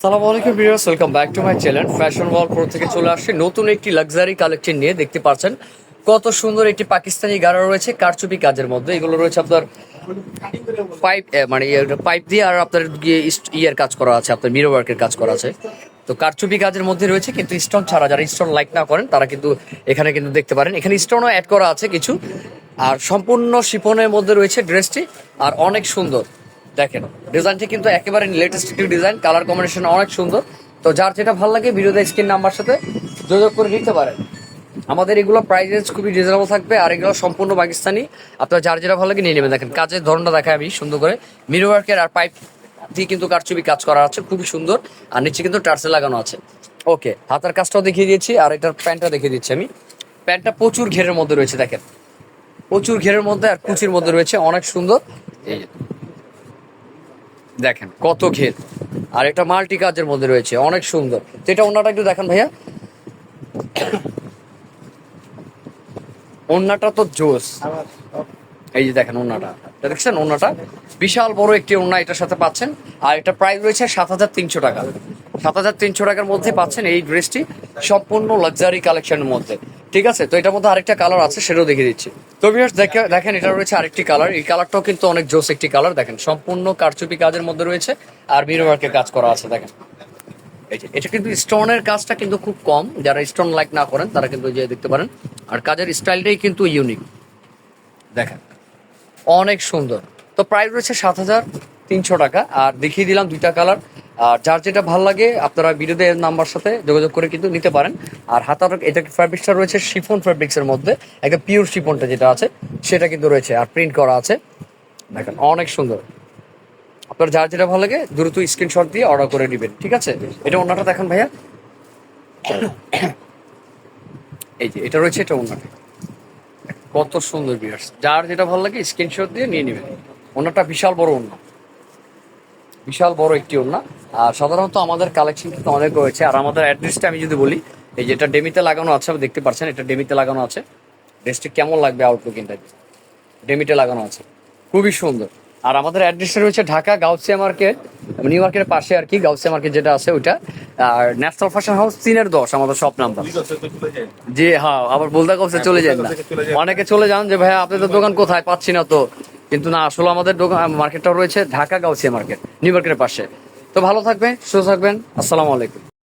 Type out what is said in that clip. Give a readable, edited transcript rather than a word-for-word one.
আসসালামু আলাইকুম viewers, welcome back to my channel fashion wall pro থেকে চলে আসছে নতুন একটি লাক্সারি কালেকশন নিয়ে। দেখতে পাচ্ছেন কত সুন্দর একটি পাকিস্তানি গাড়া রয়েছে কারচুপি কাজের মধ্যে। এগুলো রয়েছে আপনার পাইপ মানে পাইপ দিয়ে, আর আপনার ইয়ের কাজ করা আছে, আপনার মিরর ওয়ার্কের কাজ করা আছে। তো কারচুপি কাজের মধ্যে রয়েছে, কিন্তু স্টোন ছাড়া। যারা স্টোন লাইক না করেন তারা কিন্তু এখানে কিন্তু দেখতে পারেন, এখানে স্টোনও অ্যাড করা আছে কিছু। আর সম্পূর্ণ শিফনের মধ্যে রয়েছে ড্রেসটি, আর অনেক সুন্দর। দেখেন ডিজাইনটি কিন্তু একেবারে লেটেস্ট একটি ডিজাইন, কালার কম্বিনেশন অনেক সুন্দর। তো যার যেটা ভালো লাগে ভিডিওতে স্ক্রিন নাম্বার সাথে যোগাযোগ করে নিতে পারেন। আমাদের এগুলো প্রাইসেস খুবই রিজনেবল থাকবে, আর এগুলো সম্পূর্ণ পাকিস্তানি। আপনার যার যেটা ভালো লাগে নিয়ে নেবেন। দেখেন কাজের ধরনটা দেখায় আমি সুন্দর করে, মিরর ওয়ার্কের আর পাইপ দিয়ে কিন্তু কারচুপি কাজ করা আছে, খুবই সুন্দর। আর নিচে কিন্তু টার্সেল লাগানো আছে। ওকে, হাতার কাজটাও দেখিয়ে দিয়েছি, আর এটার প্যান্টটা দেখিয়ে দিচ্ছি আমি। প্যান্টটা প্রচুর ঘেরের মধ্যে রয়েছে, দেখেন প্রচুর ঘেরের মধ্যে আর কুচির মধ্যে রয়েছে, অনেক সুন্দর। এই যে দেখেন কত ঘের, আর এটা মাল্টি কাজের মধ্যে রয়েছে, অনেক সুন্দর। তো এটা ওন্নাটা একটু দেখেন ভাইয়া, ওন্নাটা তো জোস। এই যে দেখেন ওন্নাটা, দেখছেন ওন্নাটা বিশাল বড় একটি ওন্না এটার সাথে পাচ্ছেন। আর এটা প্রাইস রয়েছে 7,300 টাকা। 7,300 টাকার মধ্যে পাচ্ছেন এই ড্রেসটি, সম্পূর্ণ লাক্সারি কালেকশনের মধ্যে। ঠিক আছে, তো এটার মধ্যে আরেকটা কালার আছে, সেটাও দেখিয়ে দিচ্ছি। তো ভিউয়ার্স দেখেন এটা রয়েছে আরেকটি কালার। এই কালারটাও কিন্তু অনেক জোস একটি কালার। দেখেন সম্পূর্ণ কারচুপি কাজের মধ্যে রয়েছে, আর মিরর ওয়ার্কের কাজ করা আছে। দেখেন এই যে এটা কিন্তু স্টোনের কাজটা কিন্তু খুব কম, যারা স্টোন লাইক না করেন তারা কিন্তু যে দেখতে পারেন। আর কাজের স্টাইলটাই কিন্তু ইউনিক, দেখেন অনেক সুন্দর। তো প্রাইস রয়েছে 7,300 টাকা। আর দেখিয়ে দিলাম দুইটা কালার। আর যার যেটা ভালো লাগে আপনারা ভিডিওতে নাম্বার সাথে যোগাযোগ করে কিন্তু নিতে পারেন। আর হাতার এটা ফ্যাব্রিক্সটা রয়েছে শিফন ফ্যাব্রিক্সের মধ্যে, একটা পিওর শিফনটা যেটা আছে সেটা কিন্তু রয়েছে, আর প্রিন্ট করা আছে। দেখেন অনেক সুন্দর। আপনার যার যেটা ভালো লাগে দ্রুত স্ক্রিনশট দিয়ে অর্ডার করে নেবেন। ঠিক আছে, এটা ওন্নাটা দেখেন ভাইয়া, এই যে এটা রয়েছে, এটা ওন্নাটা কত সুন্দর বিয়ার্স। যার যেটা ভালো লাগে স্ক্রিনশট দিয়ে নিয়ে নেবেন। ওন্নাটা বিশাল বড় ওন্না, বিশাল বড় একটি ওন্না। আর সাধারণত আমাদের কালেকশন কিন্তু অনেক রয়েছে। আর আমাদের অ্যাড্রেসটা আমি যদি বলি, এই যে এটা ডেমিতে লাগানো আছে, আপনি দেখতে পাচ্ছেন এটা ডেমিতে লাগানো আছে। ড্রেসটি কেমন লাগবে আউটলুক ইনটা, ডেমিতে লাগানো আছে, খুবই সুন্দর। আর আমাদের অ্যাড্রেসটা রয়েছে ঢাকা গাউসিয়া মার্কেট, নিউ মার্কেটের পাশে আর কি, গাউসিয়া মার্কেট যেটা আছে ওইটা। আর ন্যাশনাল ফ্যাশন হাউস 3-10 আমাদের শপ নাম্বার। জি হ্যাঁ, আবার বলতে কবসে চলে যায় না, অনেকে চলে যান যে ভাইয়া আপনাদের দোকান কোথায়, পাচ্ছি না তো। কিন্তু না, আসলে আমাদের দোকান মার্কেটটা রয়েছে ঢাকা গাউসিয়া মার্কেট, নিউ মার্কেটের পাশে। তো ভালো থাকবেন, সুস্থ থাকবেন, আসসালামু আলাইকুম।